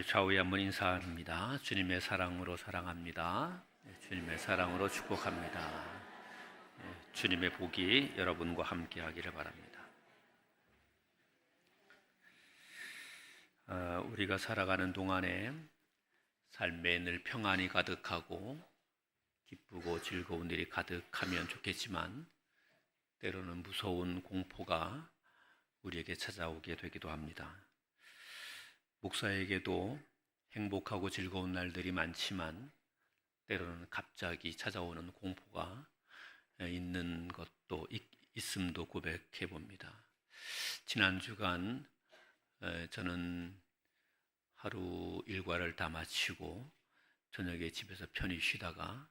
좌우에 한번 인사합니다. 주님의 사랑으로 사랑합니다. 주님의 사랑으로 축복합니다. 주님의 복이 여러분과 함께 하기를 바랍니다. 우리가 살아가는 동안에 삶에 늘 평안이 가득하고 기쁘고 즐거운 일이 가득하면 좋겠지만 때로는 무서운 공포가 우리에게 찾아오게 되기도 합니다. 목사에게도 행복하고 즐거운 날들이 많지만 때로는 갑자기 찾아오는 공포가 있는 것도 있음도 고백해 봅니다. 지난 주간 저는 하루 일과를 다 마치고 저녁에 집에서 편히 쉬다가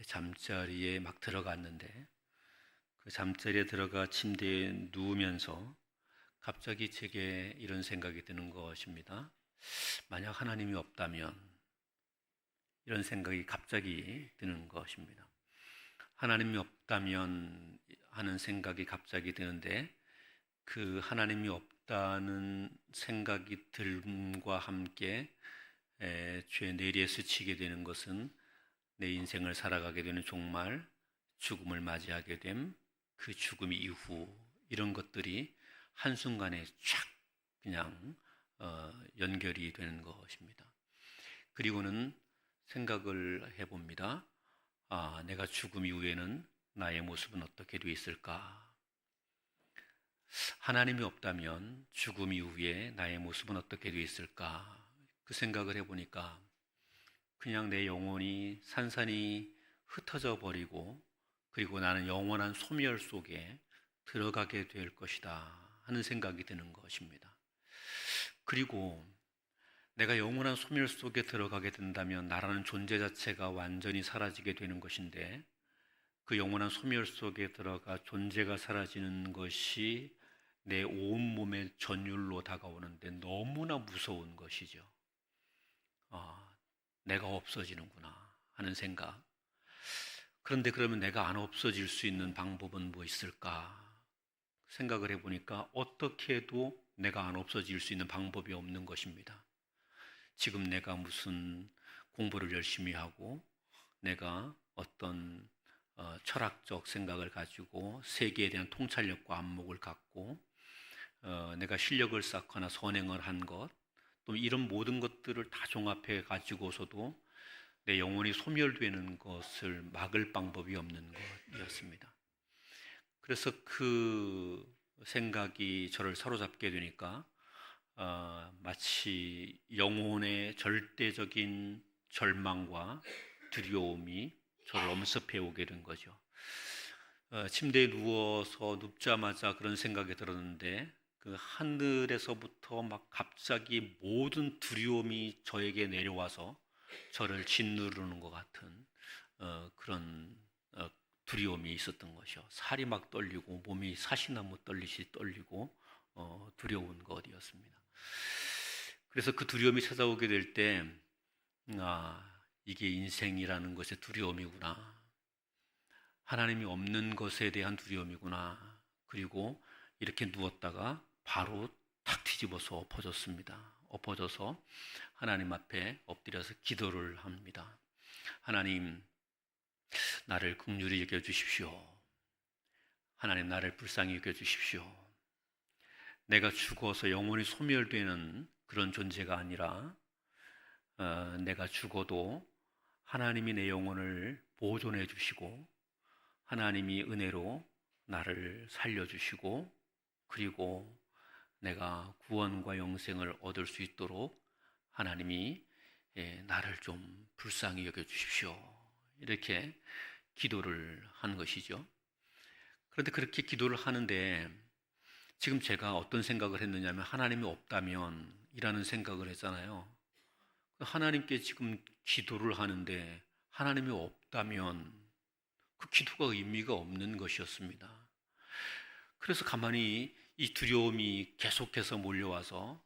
잠자리에 막 들어갔는데 그 잠자리에 들어가 침대에 누우면서 갑자기 제게 이런 생각이 드는 것입니다. 만약 하나님이 없다면, 이런 생각이 갑자기 드는 것입니다. 하나님이 없다면 하는 생각이 갑자기 드는데 그 하나님이 없다는 생각이 듦과 함께 죄 내리에 스치게 되는 것은 내 인생을 살아가게 되는 종말, 죽음을 맞이하게 됨, 그 죽음 이후 이런 것들이 한순간에 촥 그냥 연결이 되는 것입니다. 그리고는 생각을 해봅니다. 내가 죽음 이후에는 나의 모습은 어떻게 되어 있을까? 하나님이 없다면 죽음 이후에 나의 모습은 어떻게 되어 있을까? 그 생각을 해보니까 그냥 내 영혼이 산산이 흩어져 버리고 그리고 나는 영원한 소멸 속에 들어가게 될 것이다 하는 생각이 드는 것입니다. 그리고 내가 영원한 소멸 속에 들어가게 된다면 나라는 존재 자체가 완전히 사라지게 되는 것인데 그 영원한 소멸 속에 들어가 존재가 사라지는 것이 내 온몸의 전율로 다가오는데 너무나 무서운 것이죠. 내가 없어지는구나 하는 생각. 그런데 그러면 내가 안 없어질 수 있는 방법은 뭐 있을까? 생각을 해보니까 어떻게 해도 내가 안 없어질 수 있는 방법이 없는 것입니다. 지금 내가 무슨 공부를 열심히 하고 내가 어떤 철학적 생각을 가지고 세계에 대한 통찰력과 안목을 갖고 내가 실력을 쌓거나 선행을 한 것, 또 이런 모든 것들을 다 종합해 가지고서도 내 영혼이 소멸되는 것을 막을 방법이 없는 것이었습니다. 그래서 그 생각이 저를 사로잡게 되니까 마치 영혼의 절대적인 절망과 두려움이 저를 엄습해 오게 된 거죠. 침대에 누워서 눕자마자 그런 생각이 들었는데 그 하늘에서부터 막 갑자기 모든 두려움이 저에게 내려와서 저를 짓누르는 것 같은 그런 두려움이 있었던 것이요. 살이 막 떨리고 몸이 사시나무 떨리시 떨리고 두려운 것이었습니다. 그래서 그 두려움이 찾아오게 될 때 이게 인생이라는 것의 두려움이구나. 하나님이 없는 것에 대한 두려움이구나. 그리고 이렇게 누웠다가 바로 탁 뒤집어서 엎어졌습니다. 엎어져서 하나님 앞에 엎드려서 기도를 합니다. 하나님, 나를 긍휼히 여겨주십시오. 하나님, 나를 불쌍히 여겨주십시오. 내가 죽어서 영원히 소멸되는 그런 존재가 아니라 내가 죽어도 하나님이 내 영혼을 보존해 주시고 하나님이 은혜로 나를 살려주시고 그리고 내가 구원과 영생을 얻을 수 있도록 하나님이 나를 좀 불쌍히 여겨주십시오. 이렇게 기도를 하는 것이죠. 그런데 그렇게 기도를 하는데 지금 제가 어떤 생각을 했느냐면 하나님이 없다면 이라는 생각을 했잖아요. 하나님께 지금 기도를 하는데 하나님이 없다면 그 기도가 의미가 없는 것이었습니다. 그래서 가만히 이 두려움이 계속해서 몰려와서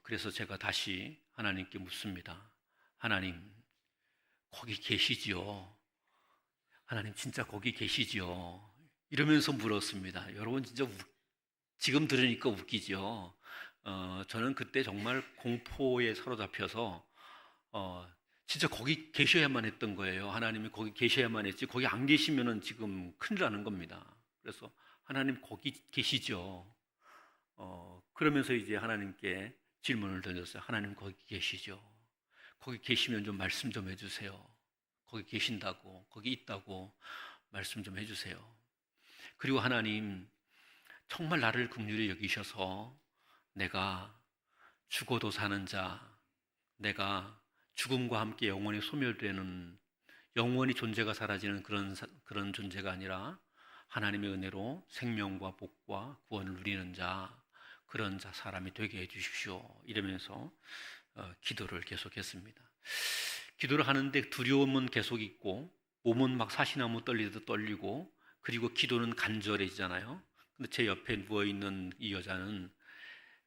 그래서 제가 다시 하나님께 묻습니다. 하나님, 거기 계시지요? 하나님 진짜 거기 계시지요? 이러면서 물었습니다. 여러분 진짜 지금 들으니까 웃기죠? 저는 그때 정말 공포에 사로잡혀서 진짜 거기 계셔야만 했던 거예요. 하나님이 거기 계셔야만 했지 거기 안 계시면은 지금 큰일 나는 겁니다. 그래서 하나님 거기 계시죠. 그러면서 이제 하나님께 질문을 던졌어요. 하나님 거기 계시죠? 거기 계시면 좀 말씀 좀 해주세요. 거기 계신다고, 거기 있다고 말씀 좀 해주세요. 그리고 하나님 정말 나를 긍휼히 여기셔서 내가 죽어도 사는 자, 내가 죽음과 함께 영원히 소멸되는, 영원히 존재가 사라지는 그런 존재가 아니라 하나님의 은혜로 생명과 복과 구원을 누리는 자, 그런 자 사람이 되게 해주십시오. 이러면서 기도를 계속했습니다. 기도를 하는데 두려움은 계속 있고 몸은 막 사시나무 떨리듯 떨리고, 그리고 기도는 간절해지잖아요. 근데 제 옆에 누워있는 이 여자는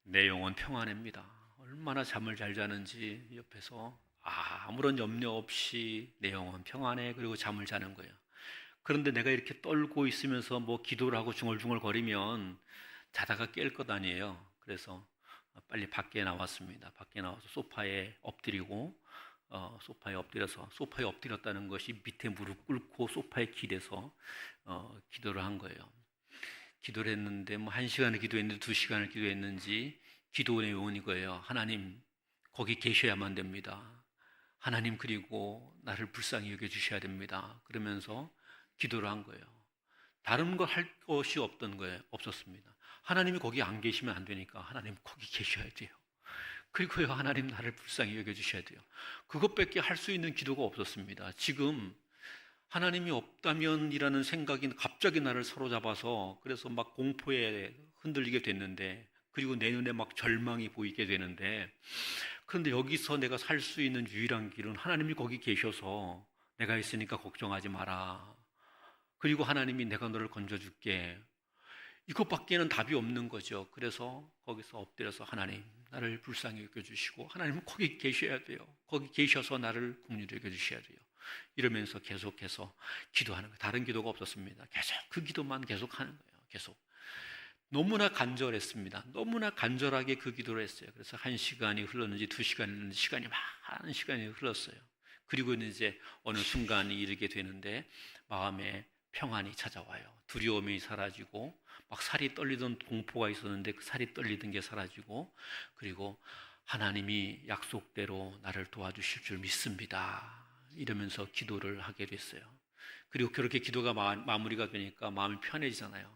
내 영혼 평안합니다. 얼마나 잠을 잘 자는지 옆에서 아무런 염려 없이 내 영혼 평안해. 그리고 잠을 자는 거예요. 그런데 내가 이렇게 떨고 있으면서 뭐 기도를 하고 중얼중얼 거리면 자다가 깰 것 아니에요. 그래서 빨리 밖에 나왔습니다. 밖에 나와서 소파에 엎드리고, 소파에 엎드려서, 소파에 엎드렸다는 것이 밑에 무릎 꿇고 소파에 기대서 기도를 한 거예요. 기도를 했는데 뭐 1시간을 기도했는지 2시간을 기도했는지 기도 내용은 이거예요. 하나님 거기 계셔야만 됩니다. 하나님 그리고 나를 불쌍히 여겨주셔야 됩니다. 그러면서 기도를 한 거예요. 다른 거 할 것이 없던 거예요. 없었습니다. 하나님이 거기 안 계시면 안 되니까 하나님 거기 계셔야 돼요. 그리고요, 하나님 나를 불쌍히 여겨주셔야 돼요. 그것밖에 할 수 있는 기도가 없었습니다. 지금 하나님이 없다면이라는 생각이 갑자기 나를 사로잡아서 그래서 막 공포에 흔들리게 됐는데, 그리고 내 눈에 막 절망이 보이게 되는데, 그런데 여기서 내가 살 수 있는 유일한 길은 하나님이 거기 계셔서 내가 있으니까 걱정하지 마라. 그리고 하나님이 내가 너를 건져줄게. 이것밖에는 답이 없는 거죠. 그래서 거기서 엎드려서 하나님 나를 불쌍히 여겨주시고, 하나님은 거기 계셔야 돼요. 거기 계셔서 나를 긍휼히 여겨주셔야 돼요. 이러면서 계속해서 기도하는 거예요. 다른 기도가 없었습니다. 계속 그 기도만 계속 하는 거예요. 계속. 너무나 간절했습니다. 너무나 간절하게 그 기도를 했어요. 그래서 1시간이 흘렀는지 2시간이 흘렀는지 시간이 많은 시간이 흘렀어요. 그리고 이제 어느 순간이 이르게 되는데 마음에 평안이 찾아와요. 두려움이 사라지고, 막 살이 떨리던 공포가 있었는데 그 살이 떨리던 게 사라지고, 그리고 하나님이 약속대로 나를 도와주실 줄 믿습니다. 이러면서 기도를 하게 됐어요. 그리고 그렇게 기도가 마무리가 되니까 마음이 편해지잖아요.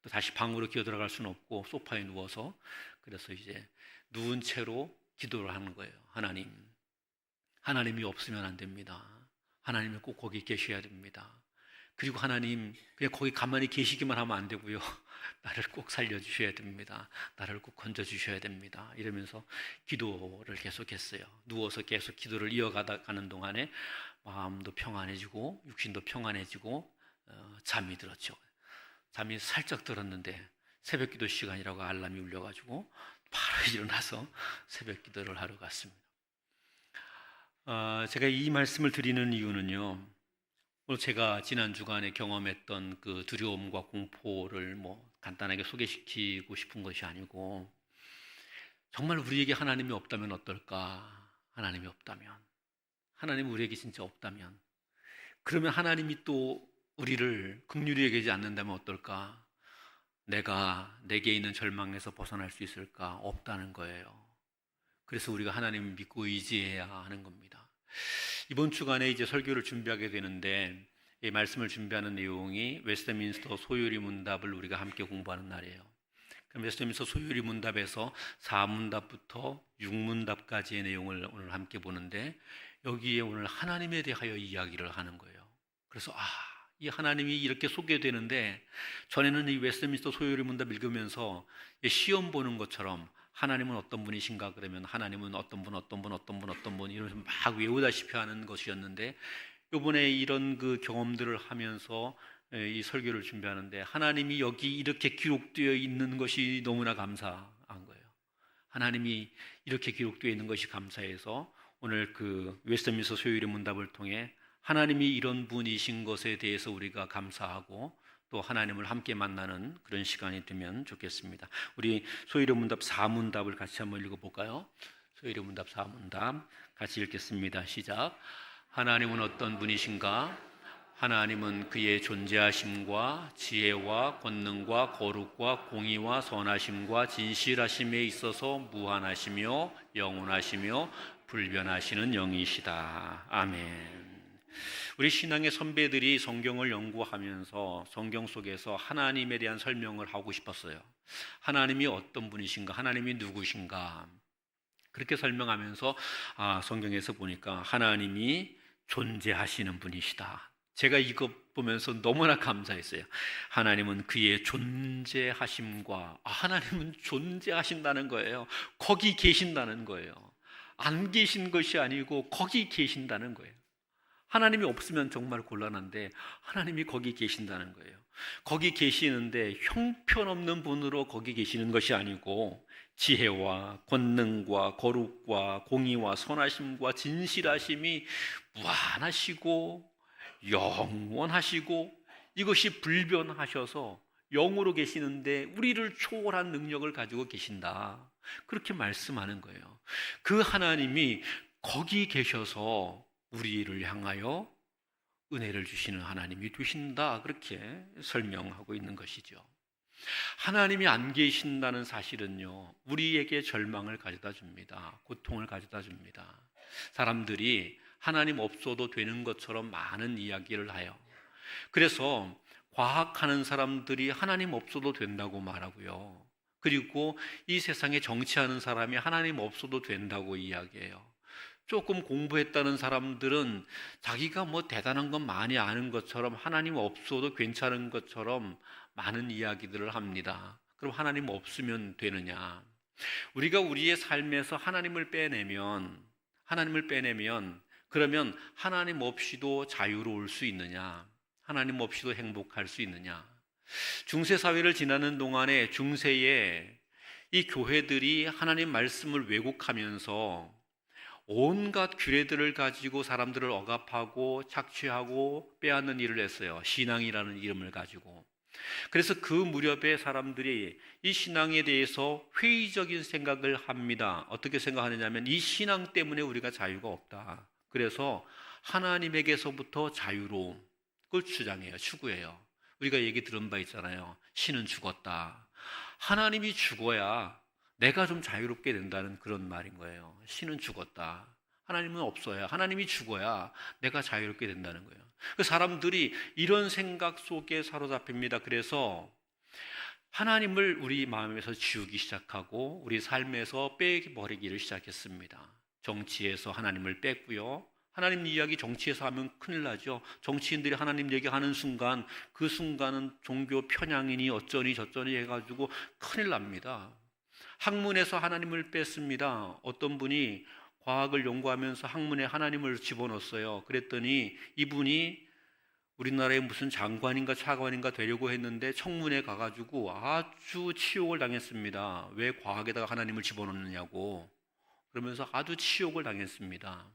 또 다시 방으로 기어 들어갈 수는 없고 소파에 누워서, 그래서 이제 누운 채로 기도를 하는 거예요. 하나님이 없으면 안 됩니다. 하나님이 꼭 거기 계셔야 됩니다. 그리고 하나님 그냥 거기 가만히 계시기만 하면 안 되고요. 나를 꼭 살려주셔야 됩니다. 나를 꼭 건져주셔야 됩니다. 이러면서 기도를 계속했어요. 누워서 계속 기도를 이어가는 동안에 마음도 평안해지고 육신도 평안해지고 잠이 들었죠. 잠이 살짝 들었는데 새벽 기도 시간이라고 알람이 울려가지고 바로 일어나서 새벽 기도를 하러 갔습니다. 제가 이 말씀을 드리는 이유는요, 오늘 제가 지난 주간에 경험했던 그 두려움과 공포를 뭐 간단하게 소개시키고 싶은 것이 아니고, 정말 우리에게 하나님이 없다면 어떨까? 하나님이 없다면, 하나님이 우리에게 진짜 없다면, 그러면 하나님이 또 우리를 긍휼히 여기지 않는다면 어떨까? 내게 있는 절망에서 벗어날 수 있을까? 없다는 거예요. 그래서 우리가 하나님을 믿고 의지해야 하는 겁니다. 이번 주간에 이제 설교를 준비하게 되는데, 이 말씀을 준비하는 내용이 웨스트민스터 소요리 문답을 우리가 함께 공부하는 날이에요. 그럼 웨스트민스터 소요리 문답에서 4문답부터 6문답까지의 내용을 오늘 함께 보는데, 여기에 오늘 하나님에 대하여 이야기를 하는 거예요. 그래서 이 하나님이 이렇게 소개되는데, 전에는 이 웨스트민스터 소요리 문답 읽으면서 시험 보는 것처럼 하나님은 어떤 분이신가, 그러면 하나님은 어떤 분 이러면서 막 외우다시피 하는 것이었는데, 이번에 이런 그 경험들을 하면서 이 설교를 준비하는데 하나님이 여기 이렇게 기록되어 있는 것이 너무나 감사한 거예요. 하나님이 이렇게 기록되어 있는 것이 감사해서 오늘 그 웨스트민스터 소요리 문답을 통해 하나님이 이런 분이신 것에 대해서 우리가 감사하고, 또 하나님을 함께 만나는 그런 시간이 되면 좋겠습니다. 우리 소위로 문답 4문답을 같이 한번 읽어볼까요? 소위로 문답 4문답 같이 읽겠습니다. 시작. 하나님은 어떤 분이신가? 하나님은 그의 존재하심과 지혜와 권능과 거룩과 공의와 선하심과 진실하심에 있어서 무한하시며 영원하시며 불변하시는 영이시다. 아멘. 우리 신앙의 선배들이 성경을 연구하면서 성경 속에서 하나님에 대한 설명을 하고 싶었어요. 하나님이 어떤 분이신가? 하나님이 누구신가? 그렇게 설명하면서 성경에서 보니까 하나님이 존재하시는 분이시다. 제가 이거 보면서 너무나 감사했어요. 하나님은 그의 존재하심과 하나님은 존재하신다는 거예요. 거기 계신다는 거예요. 안 계신 것이 아니고 거기 계신다는 거예요. 하나님이 없으면 정말 곤란한데 하나님이 거기 계신다는 거예요. 거기 계시는데 형편없는 분으로 거기 계시는 것이 아니고 지혜와 권능과 거룩과 공의와 선하심과 진실하심이 무한하시고 영원하시고 이것이 불변하셔서 영으로 계시는데 우리를 초월한 능력을 가지고 계신다. 그렇게 말씀하는 거예요. 그 하나님이 거기 계셔서 우리를 향하여 은혜를 주시는 하나님이 되신다. 그렇게 설명하고 있는 것이죠. 하나님이 안 계신다는 사실은요, 우리에게 절망을 가져다 줍니다. 고통을 가져다 줍니다. 사람들이 하나님 없어도 되는 것처럼 많은 이야기를 해요. 그래서 과학하는 사람들이 하나님 없어도 된다고 말하고요. 그리고 이 세상에 정치하는 사람이 하나님 없어도 된다고 이야기해요. 조금 공부했다는 사람들은 자기가 뭐 대단한 건 많이 아는 것처럼 하나님 없어도 괜찮은 것처럼 많은 이야기들을 합니다. 그럼 하나님 없으면 되느냐? 우리가 우리의 삶에서 하나님을 빼내면 그러면 하나님 없이도 자유로울 수 있느냐? 하나님 없이도 행복할 수 있느냐? 중세 사회를 지나는 동안에 중세에 이 교회들이 하나님 말씀을 왜곡하면서 온갖 규례들을 가지고 사람들을 억압하고 착취하고 빼앗는 일을 했어요. 신앙이라는 이름을 가지고. 그래서 그 무렵에 사람들이 이 신앙에 대해서 회의적인 생각을 합니다. 어떻게 생각하느냐면 이 신앙 때문에 우리가 자유가 없다. 그래서 하나님에게서부터 자유로움, 그걸 주장해요. 추구해요. 우리가 얘기 들은 바 있잖아요. 신은 죽었다. 하나님이 죽어야 내가 좀 자유롭게 된다는 그런 말인 거예요. 신은 죽었다. 하나님은 없어야, 하나님이 죽어야 내가 자유롭게 된다는 거예요. 사람들이 이런 생각 속에 사로잡힙니다. 그래서 하나님을 우리 마음에서 지우기 시작하고 우리 삶에서 빼버리기를 시작했습니다. 정치에서 하나님을 뺐고요. 하나님 이야기 정치에서 하면 큰일 나죠. 정치인들이 하나님 얘기하는 순간 그 순간은 종교 편향이니 어쩌니 저쩌니 해가지고 큰일 납니다. 학문에서 하나님을 뺐습니다. 어떤 분이 과학을 연구하면서 학문에 하나님을 집어넣었어요. 그랬더니 이분이 우리나라의 무슨 장관인가 차관인가 되려고 했는데 청문회 가가지고 아주 치욕을 당했습니다. 왜 과학에다가 하나님을 집어넣느냐고. 그러면서 아주 치욕을 당했습니다.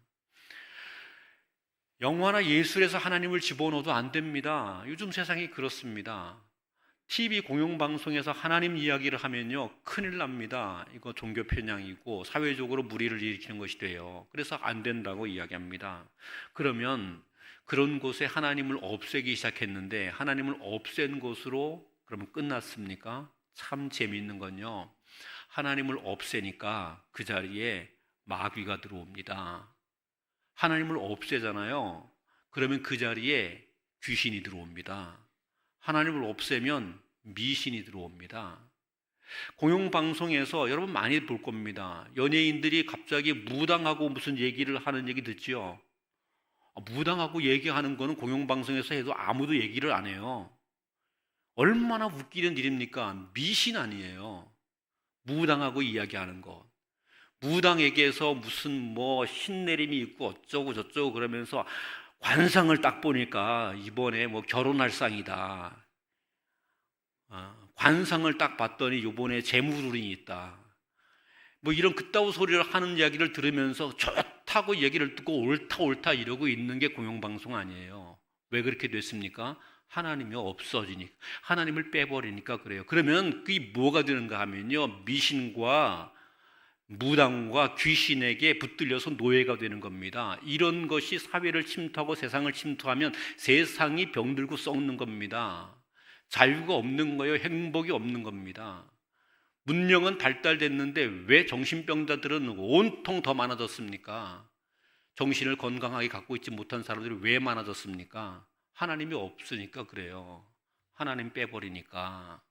영화나 예술에서 하나님을 집어넣어도 안 됩니다. 요즘 세상이 그렇습니다. TV 공영방송에서 하나님 이야기를 하면요 큰일 납니다. 이거 종교 편향이고 사회적으로 무리를 일으키는 것이 돼요. 그래서 안 된다고 이야기합니다. 그러면 그런 곳에 하나님을 없애기 시작했는데 하나님을 없앤 곳으로 그러면 끝났습니까? 참 재미있는 건요, 하나님을 없애니까 그 자리에 마귀가 들어옵니다. 하나님을 없애잖아요. 그러면 그 자리에 귀신이 들어옵니다. 하나님을 없애면 미신이 들어옵니다. 공영방송에서 여러분 많이 볼 겁니다. 연예인들이 갑자기 무당하고 무슨 얘기를 하는 얘기 듣지요? 무당하고 얘기하는 거는 공영방송에서 해도 아무도 얘기를 안 해요. 얼마나 웃기는 일입니까? 미신 아니에요. 무당하고 이야기하는 것. 무당에게서 무슨 뭐 신내림이 있고 어쩌고 저쩌고 그러면서 관상을 딱 보니까 이번에 뭐 결혼할 상이다. 관상을 딱 봤더니 이번에 재물운이 있다. 뭐 이런 그따구 소리를 하는 이야기를 들으면서 좋다고 얘기를 듣고 옳다 이러고 있는 게 공영방송 아니에요. 왜 그렇게 됐습니까? 하나님이 없어지니까, 하나님을 빼버리니까 그래요. 그러면 그게 뭐가 되는가 하면요, 미신과 무당과 귀신에게 붙들려서 노예가 되는 겁니다. 이런 것이 사회를 침투하고 세상을 침투하면 세상이 병들고 썩는 겁니다. 자유가 없는 거예요. 행복이 없는 겁니다. 문명은 발달됐는데 왜 정신병자들은 온통 더 많아졌습니까? 정신을 건강하게 갖고 있지 못한 사람들이 왜 많아졌습니까? 하나님이 없으니까 그래요. 하나님 빼버리니까.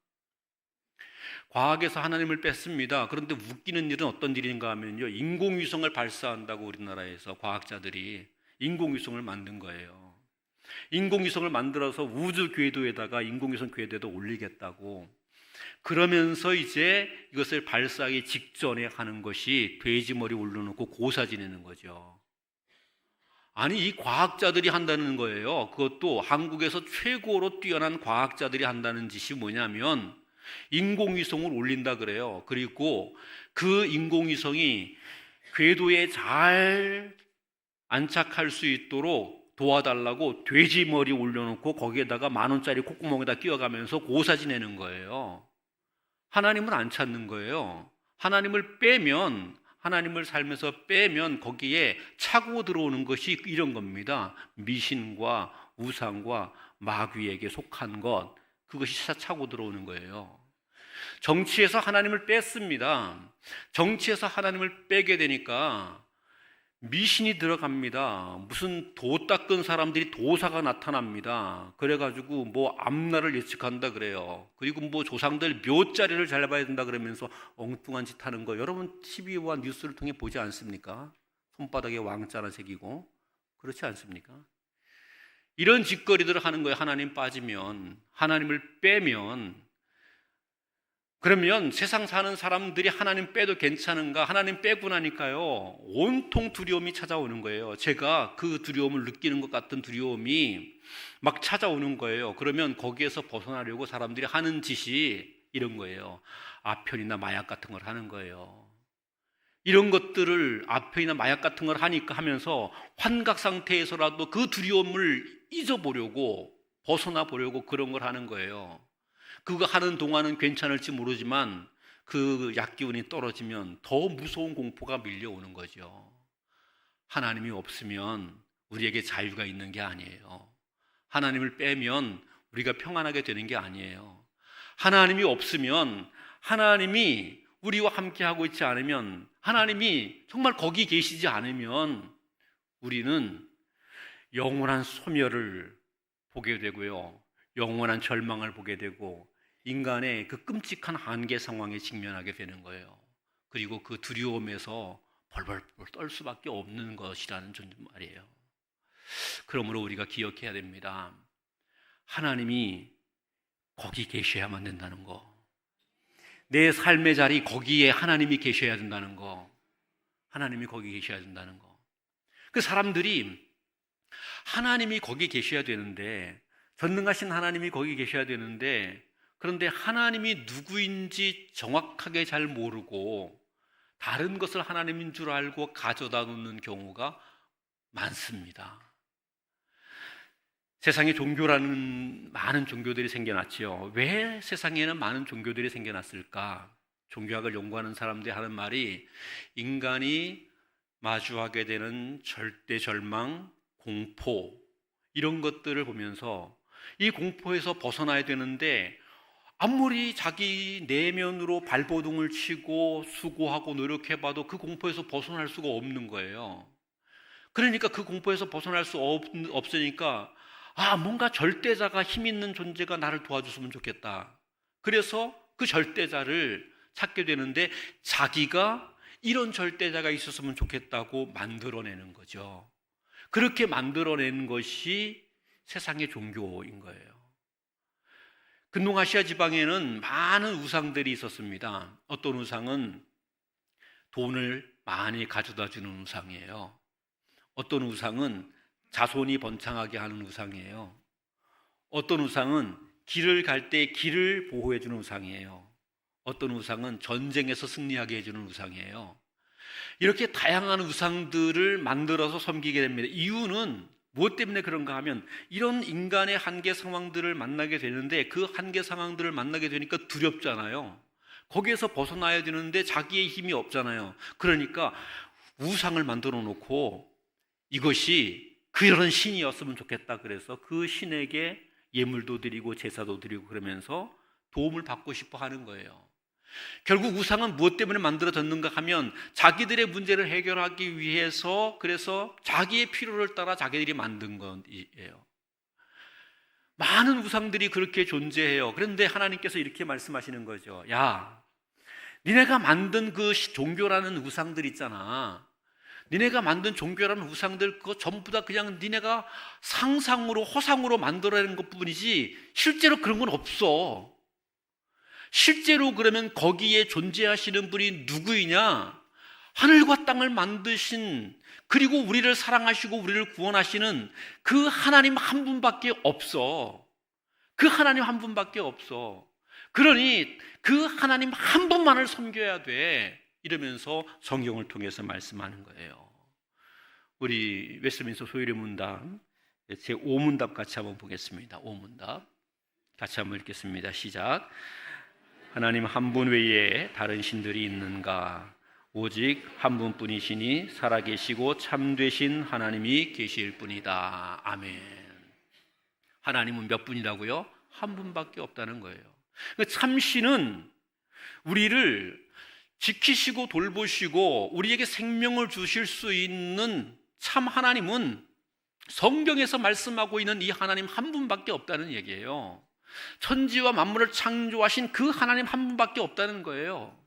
과학에서 하나님을 뺐습니다. 그런데 웃기는 일은 어떤 일인가 하면요, 인공위성을 발사한다고 우리나라에서 과학자들이 인공위성을 만든 거예요. 인공위성을 만들어서 우주 궤도에다가 인공위성 궤도에다 올리겠다고. 그러면서 이제 이것을 발사하기 직전에 하는 것이 돼지머리 올려놓고 고사 지내는 거죠. 아니, 이 과학자들이 한다는 거예요. 그것도 한국에서 최고로 뛰어난 과학자들이 한다는 짓이 뭐냐면 인공위성을 올린다 그래요. 그리고 그 인공위성이 궤도에 잘 안착할 수 있도록 도와달라고 돼지머리 올려놓고 거기에다가 10,000원짜리 콧구멍에다 끼워가면서 고사 지내는 거예요. 하나님을 안 찾는 거예요. 하나님을 빼면, 하나님을 삶에서 빼면 거기에 차고 들어오는 것이 이런 겁니다. 미신과 우상과 마귀에게 속한 것, 그것이 차고 들어오는 거예요. 정치에서 하나님을 뺐습니다. 정치에서 하나님을 빼게 되니까 미신이 들어갑니다. 무슨 도 닦은 사람들이 도사가 나타납니다. 그래가지고 뭐 앞날을 예측한다 그래요. 그리고 뭐 조상들 묘자리를 잘 봐야 된다 그러면서 엉뚱한 짓 하는 거 여러분 TV와 뉴스를 통해 보지 않습니까? 손바닥에 왕자나 새기고. 그렇지 않습니까? 이런 짓거리들을 하는 거예요. 하나님 빠지면, 하나님을 빼면. 그러면 세상 사는 사람들이 하나님 빼도 괜찮은가? 하나님 빼고 나니까요, 온통 두려움이 찾아오는 거예요. 제가 그 두려움을 느끼는 것 같은 두려움이 막 찾아오는 거예요. 그러면 거기에서 벗어나려고 사람들이 하는 짓이 이런 거예요. 아편이나 마약 같은 걸 하는 거예요. 이런 것들을 아편이나 마약 같은 걸 하면서 환각 상태에서라도 그 두려움을 잊어보려고, 벗어나 보려고 그런 걸 하는 거예요. 그거 하는 동안은 괜찮을지 모르지만 그 약기운이 떨어지면 더 무서운 공포가 밀려오는 거죠. 하나님이 없으면 우리에게 자유가 있는 게 아니에요. 하나님을 빼면 우리가 평안하게 되는 게 아니에요. 하나님이 없으면, 하나님이 우리와 함께하고 있지 않으면, 하나님이 정말 거기 계시지 않으면 우리는 영원한 소멸을 보게 되고요, 영원한 절망을 보게 되고 인간의 그 끔찍한 한계 상황에 직면하게 되는 거예요. 그리고 그 두려움에서 벌벌 떨 수밖에 없는 것이라는 말이에요. 그러므로 우리가 기억해야 됩니다. 하나님이 거기 계셔야만 된다는 거. 내 삶의 자리 거기에 하나님이 계셔야 된다는 거. 하나님이 거기 계셔야 된다는 거. 그 사람들이 하나님이 거기 계셔야 되는데, 전능하신 하나님이 거기 계셔야 되는데, 그런데 하나님이 누구인지 정확하게 잘 모르고 다른 것을 하나님인 줄 알고 가져다 놓는 경우가 많습니다. 세상에 종교라는 많은 종교들이 생겨났지요. 왜 세상에는 많은 종교들이 생겨났을까? 종교학을 연구하는 사람들이 하는 말이, 인간이 마주하게 되는 절대 절망, 공포, 이런 것들을 보면서 이 공포에서 벗어나야 되는데 아무리 자기 내면으로 발버둥을 치고 수고하고 노력해봐도 그 공포에서 벗어날 수가 없는 거예요. 그러니까 그 공포에서 벗어날 수 없으니까 뭔가 절대자가 힘 있는 존재가 나를 도와줬으면 좋겠다. 그래서 그 절대자를 찾게 되는데 자기가 이런 절대자가 있었으면 좋겠다고 만들어내는 거죠. 그렇게 만들어낸 것이 세상의 종교인 거예요. 근동아시아 지방에는 많은 우상들이 있었습니다. 어떤 우상은 돈을 많이 가져다 주는 우상이에요. 어떤 우상은 자손이 번창하게 하는 우상이에요. 어떤 우상은 길을 갈 때 길을 보호해 주는 우상이에요. 어떤 우상은 전쟁에서 승리하게 해주는 우상이에요. 이렇게 다양한 우상들을 만들어서 섬기게 됩니다. 이유는 무엇 때문에 그런가 하면 이런 인간의 한계 상황들을 만나게 되는데 그 한계 상황들을 만나게 되니까 두렵잖아요. 거기에서 벗어나야 되는데 자기의 힘이 없잖아요. 그러니까 우상을 만들어 놓고 이것이 그런 신이었으면 좋겠다 그래서 그 신에게 예물도 드리고 제사도 드리고 그러면서 도움을 받고 싶어 하는 거예요. 결국 우상은 무엇 때문에 만들어졌는가 하면 자기들의 문제를 해결하기 위해서 그래서 자기의 필요를 따라 자기들이 만든 것이에요. 많은 우상들이 그렇게 존재해요. 그런데 하나님께서 이렇게 말씀하시는 거죠. 야, 니네가 만든 그 종교라는 우상들 있잖아. 니네가 만든 종교라는 우상들 그거 전부 다 그냥 니네가 상상으로 허상으로 만들어낸 것뿐이지 실제로 그런 건 없어. 실제로 그러면 거기에 존재하시는 분이 누구이냐? 하늘과 땅을 만드신 그리고 우리를 사랑하시고 우리를 구원하시는 그 하나님 한 분밖에 없어. 그 하나님 한 분밖에 없어. 그러니 그 하나님 한 분만을 섬겨야 돼. 이러면서 성경을 통해서 말씀하는 거예요. 우리 웨스트민스터 소유의 문답 제 5문답 같이 한번 보겠습니다. 5문답 같이 한번 읽겠습니다. 시작. 하나님 한 분 외에 다른 신들이 있는가? 오직 한 분뿐이시니 살아계시고 참되신 하나님이 계실 뿐이다. 아멘. 하나님은 몇 분이라고요? 한 분밖에 없다는 거예요. 참신은 우리를 지키시고 돌보시고 우리에게 생명을 주실 수 있는 참 하나님은 성경에서 말씀하고 있는 이 하나님 한 분밖에 없다는 얘기예요. 천지와 만물을 창조하신 그 하나님 한 분밖에 없다는 거예요.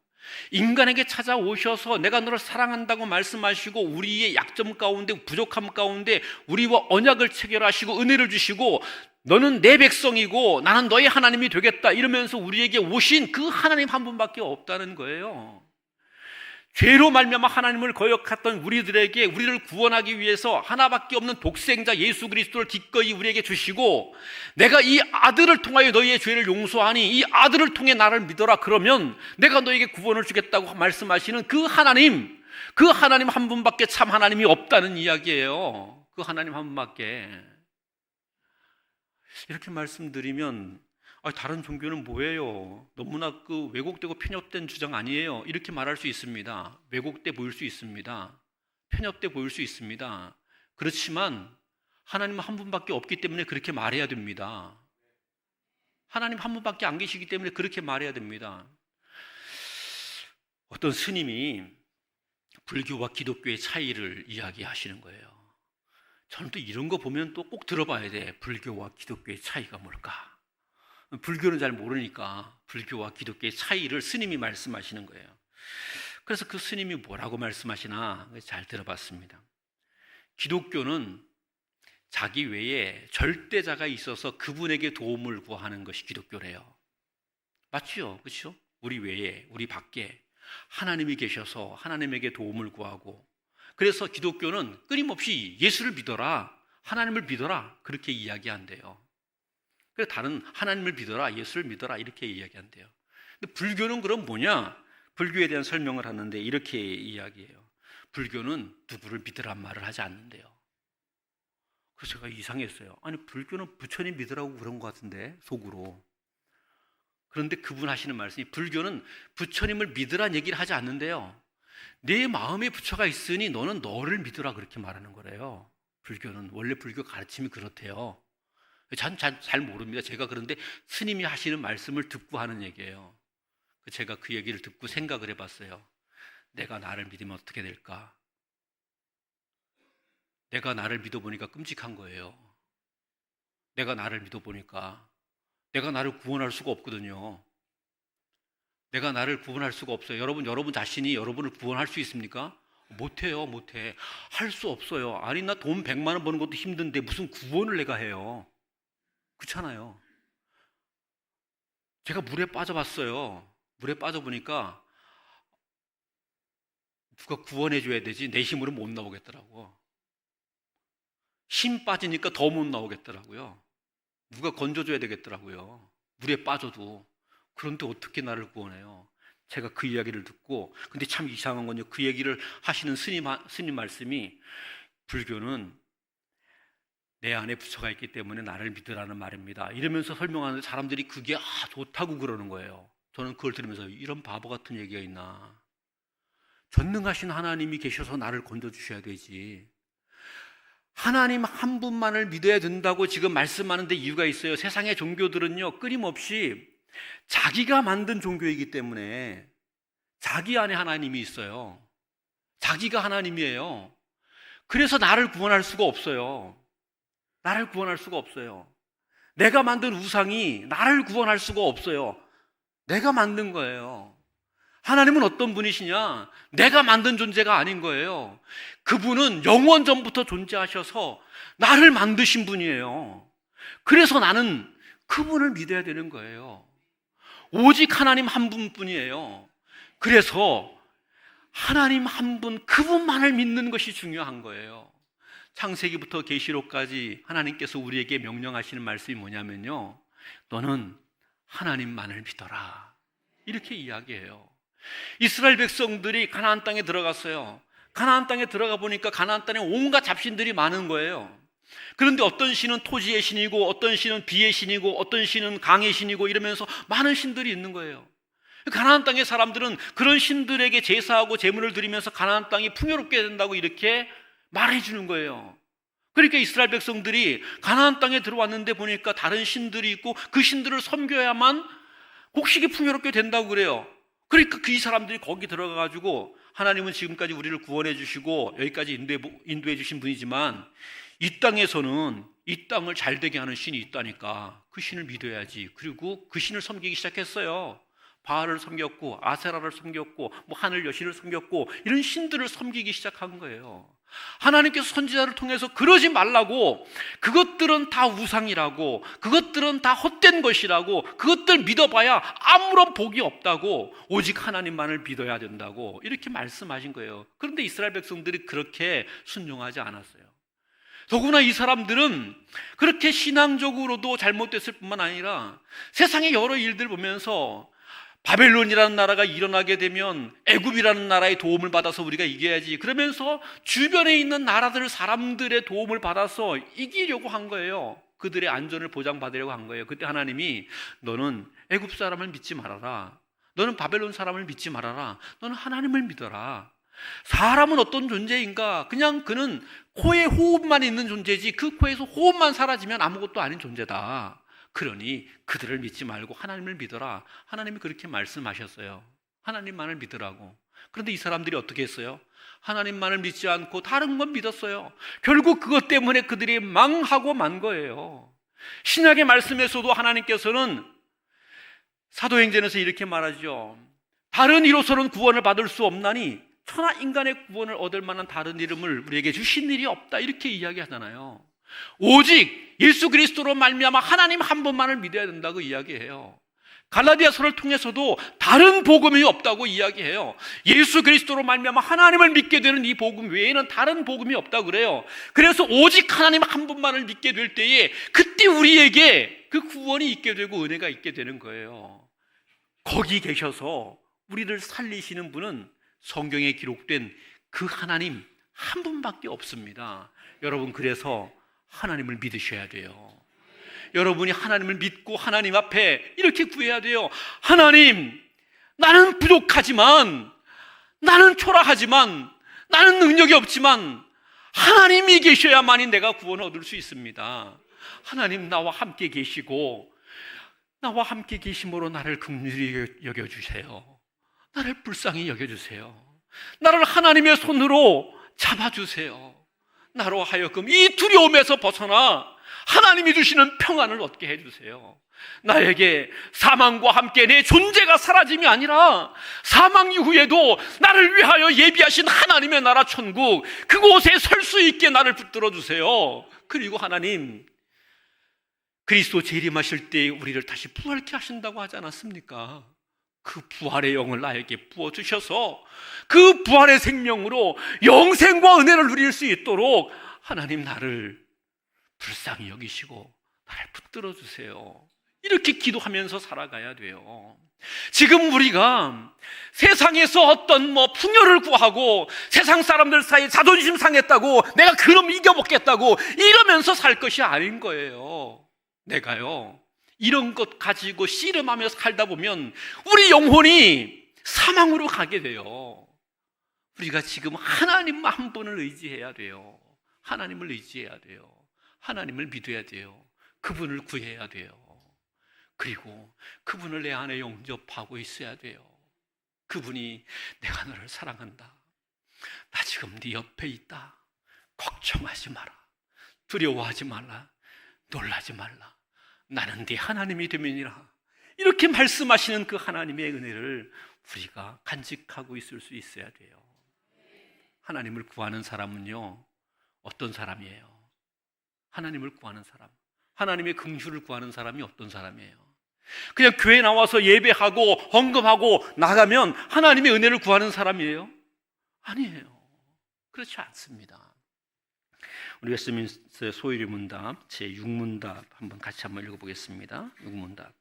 인간에게 찾아오셔서 내가 너를 사랑한다고 말씀하시고 우리의 약점 가운데 부족함 가운데 우리와 언약을 체결하시고 은혜를 주시고 너는 내 백성이고 나는 너의 하나님이 되겠다 이러면서 우리에게 오신 그 하나님 한 분밖에 없다는 거예요. 죄로 말미암아 하나님을 거역했던 우리들에게 우리를 구원하기 위해서 하나밖에 없는 독생자 예수 그리스도를 기꺼이 우리에게 주시고 내가 이 아들을 통하여 너희의 죄를 용서하니 이 아들을 통해 나를 믿어라 그러면 내가 너에게 구원을 주겠다고 말씀하시는 그 하나님 한 분밖에 참 하나님이 없다는 이야기예요. 그 하나님 한 분밖에. 이렇게 말씀드리면 다른 종교는 뭐예요? 너무나 그 왜곡되고 편협된 주장 아니에요? 이렇게 말할 수 있습니다. 왜곡돼 보일 수 있습니다. 편협돼 보일 수 있습니다. 그렇지만 하나님은 한 분밖에 없기 때문에 그렇게 말해야 됩니다. 하나님 한 분밖에 안 계시기 때문에 그렇게 말해야 됩니다. 어떤 스님이 불교와 기독교의 차이를 이야기하시는 거예요. 저는 또 이런 거 보면 또 꼭 들어봐야 돼. 불교와 기독교의 차이가 뭘까? 불교는 잘 모르니까 불교와 기독교의 차이를 스님이 말씀하시는 거예요. 그래서 그 스님이 뭐라고 말씀하시나 잘 들어봤습니다. 기독교는 자기 외에 절대자가 있어서 그분에게 도움을 구하는 것이 기독교래요. 맞죠? 그렇죠? 우리 외에 우리 밖에 하나님이 계셔서 하나님에게 도움을 구하고 그래서 기독교는 끊임없이 예수를 믿어라 하나님을 믿어라 그렇게 이야기한대요. 그래서 다른 하나님을 믿어라 예수를 믿어라 이렇게 이야기한대요. 근데 불교는 그럼 뭐냐? 불교에 대한 설명을 하는데 이렇게 이야기해요. 불교는 누구를 믿으란 말을 하지 않는데요. 그래서 제가 이상했어요. 아니 불교는 부처님 믿으라고 그런 것 같은데 속으로. 그런데 그분 하시는 말씀이 불교는 부처님을 믿으란 얘기를 하지 않는데요. 내 마음에 부처가 있으니 너는 너를 믿으라 그렇게 말하는 거래요. 불교는 원래 불교 가르침이 그렇대요. 잘 모릅니다. 제가 그런데 스님이 하시는 말씀을 듣고 하는 얘기예요. 제가 그 얘기를 듣고 생각을 해봤어요. 내가 나를 믿으면 어떻게 될까? 내가 나를 믿어보니까 끔찍한 거예요. 내가 나를 믿어보니까 내가 나를 구원할 수가 없거든요. 내가 나를 구원할 수가 없어요. 여러분 자신이 여러분을 구원할 수 있습니까? 못해요. 못해. 할 수 없어요. 아니 나 돈 100만 원 버는 것도 힘든데 무슨 구원을 내가 해요. 그렇잖아요. 제가 물에 빠져봤어요. 물에 빠져보니까 누가 구원해 줘야 되지 내 힘으로 못 나오겠더라고. 힘 빠지니까 더 못 나오겠더라고요. 누가 건져줘야 되겠더라고요. 물에 빠져도. 그런데 어떻게 나를 구원해요? 제가 그 이야기를 듣고 근데 참 이상한 건요. 그 얘기를 하시는 스님 말씀이 불교는 내 안에 부처가 있기 때문에 나를 믿으라는 말입니다. 이러면서 설명하는데 사람들이 그게 좋다고 그러는 거예요. 저는 그걸 들으면서 이런 바보 같은 얘기가 있나. 전능하신 하나님이 계셔서 나를 건져주셔야 되지. 하나님 한 분만을 믿어야 된다고 지금 말씀하는데 이유가 있어요. 세상의 종교들은요, 끊임없이 자기가 만든 종교이기 때문에 자기 안에 하나님이 있어요. 자기가 하나님이에요. 그래서 나를 구원할 수가 없어요. 나를 구원할 수가 없어요. 내가 만든 우상이 나를 구원할 수가 없어요. 내가 만든 거예요. 하나님은 어떤 분이시냐? 내가 만든 존재가 아닌 거예요. 그분은 영원 전부터 존재하셔서 나를 만드신 분이에요. 그래서 나는 그분을 믿어야 되는 거예요. 오직 하나님 한 분뿐이에요. 그래서 하나님 한 분, 그분만을 믿는 것이 중요한 거예요. 창세기부터 계시록까지 하나님께서 우리에게 명령하시는 말씀이 뭐냐면요, 너는 하나님만을 믿어라, 이렇게 이야기해요. 이스라엘 백성들이 가나안 땅에 들어갔어요. 가나안 땅에 들어가 보니까 가나안 땅에 온갖 잡신들이 많은 거예요. 그런데 어떤 신은 토지의 신이고, 어떤 신은 비의 신이고, 어떤 신은 강의 신이고, 이러면서 많은 신들이 있는 거예요. 가나안 땅의 사람들은 그런 신들에게 제사하고 제물을 드리면서 가나안 땅이 풍요롭게 된다고 이렇게 말해주는 거예요. 그러니까 이스라엘 백성들이 가나안 땅에 들어왔는데 보니까 다른 신들이 있고 그 신들을 섬겨야만 곡식이 풍요롭게 된다고 그래요. 그러니까 그 이 사람들이 거기 들어가가지고, 하나님은 지금까지 우리를 구원해 주시고 여기까지 인도해 주신 분이지만 이 땅에서는 이 땅을 잘되게 하는 신이 있다니까 그 신을 믿어야지. 그리고 그 신을 섬기기 시작했어요. 바알을 섬겼고 아세라를 섬겼고 하늘 여신을 섬겼고 이런 신들을 섬기기 시작한 거예요. 하나님께서 선지자를 통해서 그러지 말라고, 그것들은 다 우상이라고, 그것들은 다 헛된 것이라고, 그것들 믿어봐야 아무런 복이 없다고, 오직 하나님만을 믿어야 된다고 이렇게 말씀하신 거예요. 그런데 이스라엘 백성들이 그렇게 순종하지 않았어요. 더구나 이 사람들은 그렇게 신앙적으로도 잘못됐을 뿐만 아니라 세상의 여러 일들을 보면서 바벨론이라는 나라가 일어나게 되면 애굽이라는 나라의 도움을 받아서 우리가 이겨야지, 그러면서 주변에 있는 나라들 사람들의 도움을 받아서 이기려고 한 거예요. 그들의 안전을 보장받으려고 한 거예요. 그때 하나님이 너는 애굽 사람을 믿지 말아라, 너는 바벨론 사람을 믿지 말아라, 너는 하나님을 믿어라. 사람은 어떤 존재인가? 그냥 그는 코에 호흡만 있는 존재지 그 코에서 호흡만 사라지면 아무것도 아닌 존재다. 그러니 그들을 믿지 말고 하나님을 믿어라. 하나님이 그렇게 말씀하셨어요. 하나님만을 믿으라고. 그런데 이 사람들이 어떻게 했어요? 하나님만을 믿지 않고 다른 건 믿었어요. 결국 그것 때문에 그들이 망하고 만 거예요. 신약의 말씀에서도 하나님께서는 사도행전에서 이렇게 말하죠. 다른 이로서는 구원을 받을 수 없나니 천하 인간의 구원을 얻을 만한 다른 이름을 우리에게 주신 일이 없다, 이렇게 이야기하잖아요. 오직 예수 그리스도로 말미암아 하나님 한 분만을 믿어야 된다고 이야기해요. 갈라디아서를 통해서도 다른 복음이 없다고 이야기해요. 예수 그리스도로 말미암아 하나님을 믿게 되는 이 복음 외에는 다른 복음이 없다고 그래요. 그래서 오직 하나님 한 분만을 믿게 될 때에 그때 우리에게 그 구원이 있게 되고 은혜가 있게 되는 거예요. 거기 계셔서 우리를 살리시는 분은 성경에 기록된 그 하나님 한 분밖에 없습니다. 여러분, 그래서 하나님을 믿으셔야 돼요. 여러분이 하나님을 믿고 하나님 앞에 이렇게 구해야 돼요. 하나님, 나는 부족하지만, 나는 초라하지만, 나는 능력이 없지만 하나님이 계셔야만이 내가 구원을 얻을 수 있습니다. 하나님, 나와 함께 계시고 나와 함께 계심으로 나를 긍휼히 여겨주세요. 나를 불쌍히 여겨주세요. 나를 하나님의 손으로 잡아주세요. 나로 하여금 이 두려움에서 벗어나 하나님이 주시는 평안을 얻게 해주세요. 나에게 사망과 함께 내 존재가 사라짐이 아니라 사망 이후에도 나를 위하여 예비하신 하나님의 나라 천국, 그곳에 설 수 있게 나를 붙들어 주세요. 그리고 하나님, 그리스도 재림하실 때 우리를 다시 부활케 하신다고 하지 않았습니까? 그 부활의 영을 나에게 부어주셔서 그 부활의 생명으로 영생과 은혜를 누릴 수 있도록 하나님, 나를 불쌍히 여기시고 나를 붙들어 주세요. 이렇게 기도하면서 살아가야 돼요. 지금 우리가 세상에서 어떤 풍요를 구하고 세상 사람들 사이에 자존심 상했다고 내가 그럼 이겨먹겠다고 이러면서 살 것이 아닌 거예요. 내가요, 이런 것 가지고 씨름하며 살다 보면 우리 영혼이 사망으로 가게 돼요. 우리가 지금 하나님 한 분을 의지해야 돼요. 하나님을 의지해야 돼요. 하나님을 믿어야 돼요. 그분을 구해야 돼요. 그리고 그분을 내 안에 영접하고 있어야 돼요. 그분이 내가 너를 사랑한다. 나 지금 네 옆에 있다. 걱정하지 마라. 두려워하지 말라. 놀라지 말라. 나는 네 하나님이 됨이니라. 이렇게 말씀하시는 그 하나님의 은혜를 우리가 간직하고 있을 수 있어야 돼요. 하나님을 구하는 사람은요, 어떤 사람이에요? 하나님을 구하는 사람, 하나님의 긍휼을 구하는 사람이 어떤 사람이에요? 그냥 교회 나와서 예배하고 헌금하고 나가면 하나님의 은혜를 구하는 사람이에요? 아니에요. 그렇지 않습니다. 우리 웨스트민스터 소유리 문답 제6문답 같이 한번 읽어보겠습니다. 6문답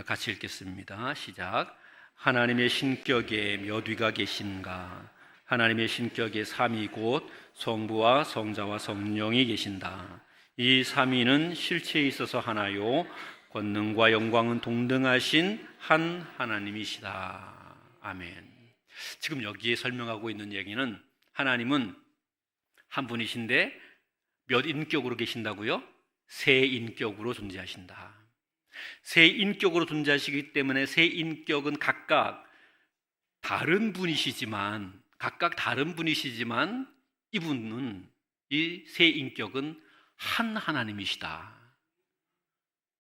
같이 읽겠습니다. 시작. 하나님의 신격에 몇 위가 계신가? 하나님의 신격에 삼위 곧 성부와 성자와 성령이 계신다. 이 삼위는 실체에 있어서 하나요, 권능과 영광은 동등하신 한 하나님이시다. 아멘. 지금 여기에 설명하고 있는 얘기는 하나님은 한 분이신데 몇 인격으로 계신다고요? 세 인격으로 존재하신다. 세 인격으로 존재하시기 때문에 세 인격은 각각 다른 분이시지만 이분은, 이 세 인격은 한 하나님이시다.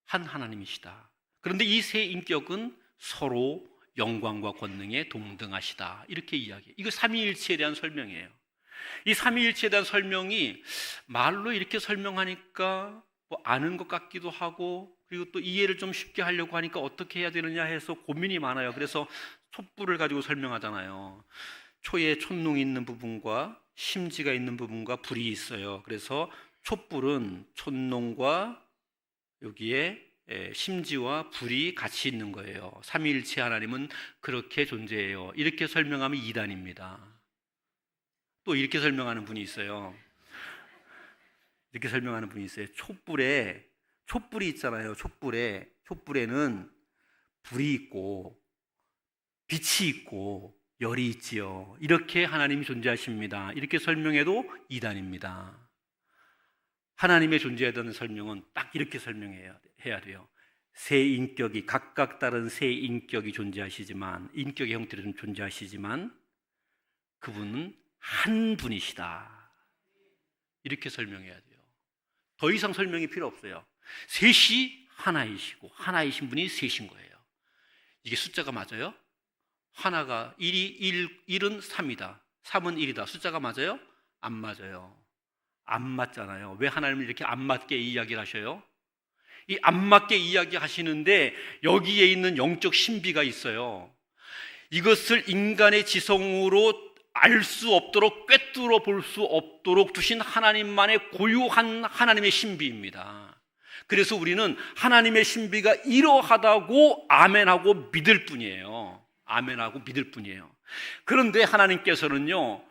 한 하나님이시다. 그런데 이 세 인격은 서로 영광과 권능에 동등하시다. 이렇게 이야기해요. 이거 삼위일체에 대한 설명이에요. 이 삼위일체에 대한 설명이 말로 이렇게 설명하니까 아는 것 같기도 하고, 그리고 또 이해를 좀 쉽게 하려고 하니까 어떻게 해야 되느냐 해서 고민이 많아요. 그래서 촛불을 가지고 설명하잖아요. 초에 촛농이 있는 부분과 심지가 있는 부분과 불이 있어요. 그래서 촛불은 촛농과 여기에 심지와 불이 같이 있는 거예요. 삼위일체 하나님은 그렇게 존재해요. 이렇게 설명하면 이단입니다. 또 이렇게 설명하는 분이 있어요. 촛불이 있잖아요. 촛불에는 불이 있고 빛이 있고 열이 있지요. 이렇게 하나님이 존재하십니다. 이렇게 설명해도 이단입니다. 하나님의 존재에 대한 설명은 딱 이렇게 설명해야 돼요. 세 인격이, 각각 다른 세 인격이 존재하시지만, 인격의 형태로 존재하시지만 그분은 한 분이시다. 이렇게 설명해야 돼요. 더 이상 설명이 필요 없어요. 셋이 하나이시고 하나이신 분이 셋인 거예요. 이게 숫자가 맞아요? 하나가 1은 3이다. 3은 1이다. 숫자가 맞아요? 안 맞아요. 안 맞잖아요. 왜 하나님을 이렇게 안 맞게 이야기를 하셔요? 이 안 맞게 이야기하시는데 여기에 있는 영적 신비가 있어요. 이것을 인간의 지성으로 알 수 없도록, 꿰뚫어 볼 수 없도록 두신 하나님만의 고유한 하나님의 신비입니다. 그래서 우리는 하나님의 신비가 이러하다고 아멘하고 믿을 뿐이에요. 아멘하고 믿을 뿐이에요. 그런데 하나님께서는요,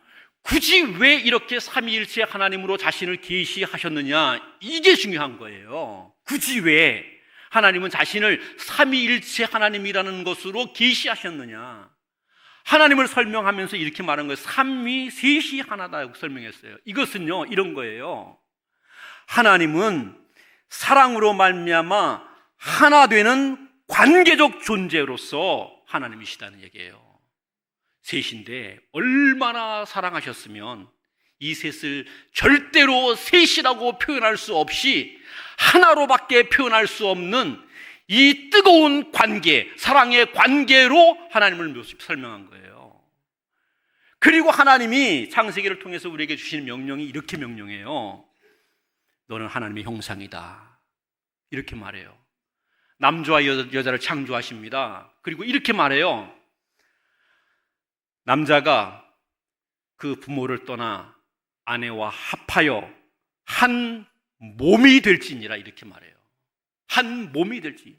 굳이 왜 이렇게 삼위일체 하나님으로 자신을 계시하셨느냐, 이게 중요한 거예요. 굳이 왜 하나님은 자신을 삼위일체 하나님이라는 것으로 계시하셨느냐. 하나님을 설명하면서 이렇게 말한 거예요. 삼위 셋이 하나다고 설명했어요. 이것은요, 이런 거예요. 하나님은 사랑으로 말미암아 하나 되는 관계적 존재로서 하나님이시다는 얘기예요. 셋인데 얼마나 사랑하셨으면 이 셋을 절대로 셋이라고 표현할 수 없이 하나로밖에 표현할 수 없는 이 뜨거운 관계, 사랑의 관계로 하나님을 설명한 거예요. 그리고 하나님이 창세기를 통해서 우리에게 주시는 명령이 이렇게 명령해요. 너는 하나님의 형상이다. 이렇게 말해요. 남자와 여자를 창조하십니다. 그리고 이렇게 말해요. 남자가 그 부모를 떠나 아내와 합하여 한 몸이 될지니라. 이렇게 말해요. 한 몸이 될지.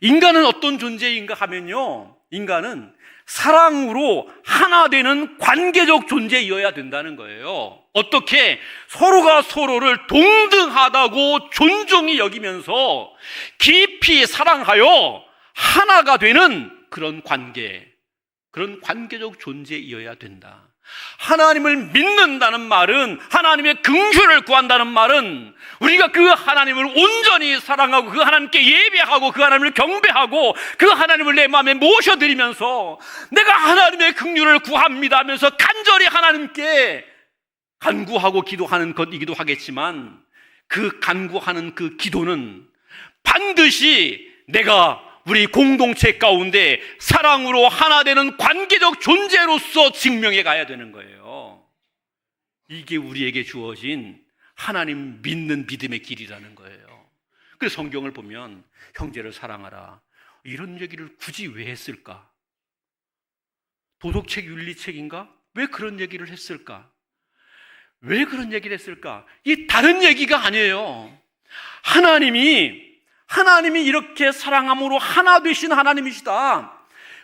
인간은 어떤 존재인가 하면요, 인간은 사랑으로 하나 되는 관계적 존재이어야 된다는 거예요. 어떻게? 서로가 서로를 동등하다고 존중히 여기면서 깊이 사랑하여 하나가 되는 그런 관계, 그런 관계적 존재이어야 된다. 하나님을 믿는다는 말은, 하나님의 긍휼을 구한다는 말은 우리가 그 하나님을 온전히 사랑하고 그 하나님께 예배하고 그 하나님을 경배하고 그 하나님을 내 마음에 모셔드리면서 내가 하나님의 긍휼을 구합니다 하면서 간절히 하나님께 간구하고 기도하는 것이기도 하겠지만, 그 간구하는 그 기도는 반드시 내가 우리 공동체 가운데 사랑으로 하나 되는 관계적 존재로서 증명해 가야 되는 거예요. 이게 우리에게 주어진 하나님 믿는 믿음의 길이라는 거예요. 그래서 성경을 보면 형제를 사랑하라, 이런 얘기를 굳이 왜 했을까? 도덕책, 윤리책인가? 왜 그런 얘기를 했을까? 왜 그런 얘기를 했을까? 이 다른 얘기가 아니에요. 하나님이 이렇게 사랑함으로 하나 되신 하나님이시다.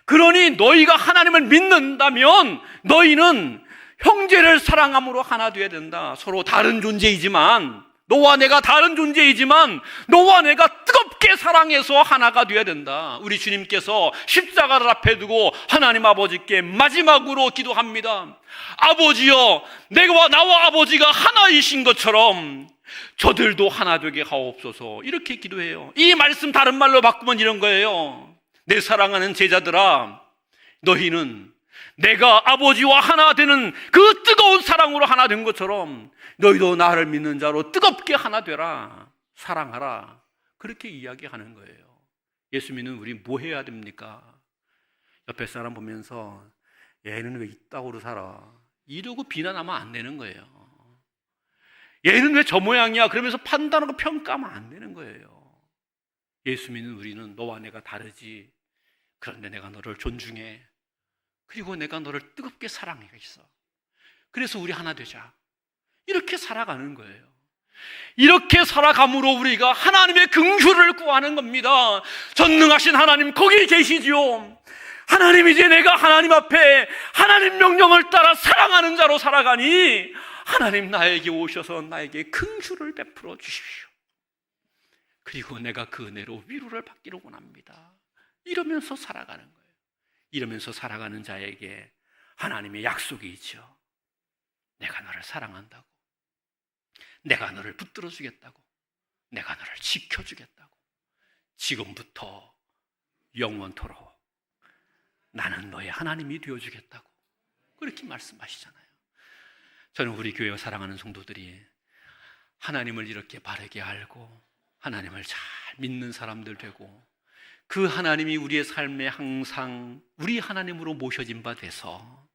그러니 너희가 하나님을 믿는다면 너희는 형제를 사랑함으로 하나 되어야 된다. 서로 다른 존재이지만, 너와 내가 다른 존재이지만 너와 내가 뜨겁게 사랑해서 하나가 되어야 된다. 우리 주님께서 십자가를 앞에 두고 하나님 아버지께 마지막으로 기도합니다. 아버지여, 나와 아버지가 하나이신 것처럼 저들도 하나 되게 하옵소서. 이렇게 기도해요. 이 말씀 다른 말로 바꾸면 이런 거예요. 내 사랑하는 제자들아, 너희는 내가 아버지와 하나 되는 그 뜨거운 사랑으로 하나 된 것처럼 너희도 나를 믿는 자로 뜨겁게 하나 되라. 사랑하라. 그렇게 이야기하는 거예요. 예수 믿는 우리 뭐 해야 됩니까? 옆에 사람 보면서 얘는 왜 이따구로 살아? 이러고 비난하면 안 되는 거예요. 얘는 왜 저 모양이야? 그러면서 판단하고 평가하면 안 되는 거예요. 예수 믿는 우리는 너와 내가 다르지. 그런데 내가 너를 존중해. 그리고 내가 너를 뜨겁게 사랑해 있어. 그래서 우리 하나 되자. 이렇게 살아가는 거예요. 이렇게 살아감으로 우리가 하나님의 긍휼을 구하는 겁니다. 전능하신 하나님 거기 계시지요. 하나님, 이제 내가 하나님 앞에 하나님 명령을 따라 사랑하는 자로 살아가니 하나님 나에게 오셔서 나에게 긍휼을 베풀어 주십시오. 그리고 내가 그 은혜로 위로를 받기를 원합니다. 이러면서 살아가는 거예요. 이러면서 살아가는 자에게 하나님의 약속이 있죠. 내가 너를 사랑한다고, 내가 너를 붙들어 주겠다고, 내가 너를 지켜주겠다고, 지금부터 영원토록 나는 너의 하나님이 되어주겠다고 그렇게 말씀하시잖아요. 저는 우리 교회와 사랑하는 성도들이 하나님을 이렇게 바르게 알고 하나님을 잘 믿는 사람들 되고, 그 하나님이 우리의 삶에 항상 우리 하나님으로 모셔진 바 돼서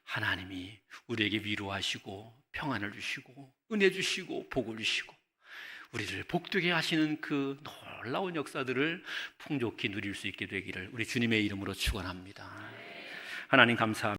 하나님이 우리에게 위로하시고 평안을 주시고 은혜 주시고 복을 주시고 우리를 복되게 하시는 그 놀라운 역사들을 풍족히 누릴 수 있게 되기를 우리 주님의 이름으로 축원합니다. 하나님 감사합니다.